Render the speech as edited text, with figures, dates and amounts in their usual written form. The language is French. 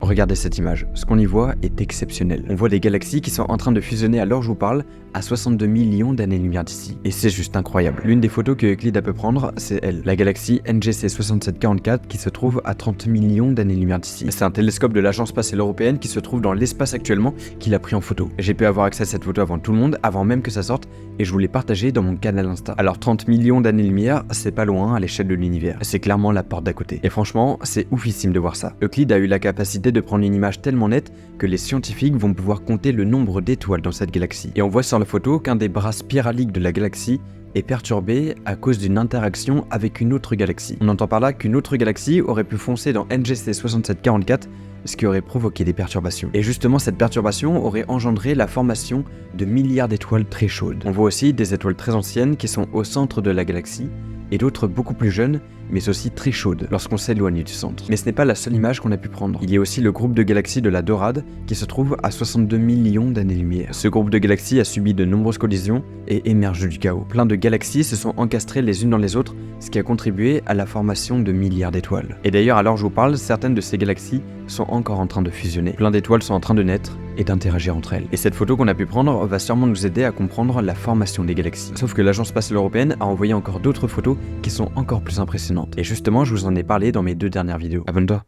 Regardez cette image, ce qu'on y voit est exceptionnel. On voit des galaxies qui sont en train de fusionner à l'heure où je vous parle à 62 millions d'années-lumière d'ici. Et c'est juste incroyable. L'une des photos que Euclide a pu prendre, c'est elle, la galaxie NGC 6744 qui se trouve à 30 millions d'années-lumière d'ici. C'est un télescope de l'Agence spatiale européenne qui se trouve dans l'espace actuellement qu'il a pris en photo. J'ai pu avoir accès à cette photo avant tout le monde, avant même que ça sorte, et je vous l'ai partagée dans mon canal Insta. Alors 30 millions d'années-lumière, c'est pas loin à l'échelle de l'univers. C'est clairement la porte d'à côté. Et franchement, c'est oufissime de voir ça. Euclide a eu la capacité de prendre une image tellement nette que les scientifiques vont pouvoir compter le nombre d'étoiles dans cette galaxie. Et on voit sur la photo qu'un des bras spiraliques de la galaxie est perturbé à cause d'une interaction avec une autre galaxie. On entend par là qu'une autre galaxie aurait pu foncer dans NGC 6744, ce qui aurait provoqué des perturbations. Et justement, cette perturbation aurait engendré la formation de milliards d'étoiles très chaudes. On voit aussi des étoiles très anciennes qui sont au centre de la galaxie, et d'autres beaucoup plus jeunes, mais aussi très chaudes lorsqu'on s'éloigne du centre. Mais ce n'est pas la seule image qu'on a pu prendre. Il y a aussi le groupe de galaxies de la Dorade qui se trouve à 62 millions d'années-lumière. Ce groupe de galaxies a subi de nombreuses collisions et émerge du chaos. Plein de galaxies se sont encastrées les unes dans les autres, ce qui a contribué à la formation de milliards d'étoiles. Et d'ailleurs, alors je vous parle, certaines de ces galaxies sont encore en train de fusionner. Plein d'étoiles sont en train de naître et d'interagir entre elles. Et cette photo qu'on a pu prendre va sûrement nous aider à comprendre la formation des galaxies. Sauf que l'Agence spatiale européenne a envoyé encore d'autres photos qui sont encore plus impressionnantes. Et justement, je vous en ai parlé dans mes 2 dernières vidéos. Abonne-toi.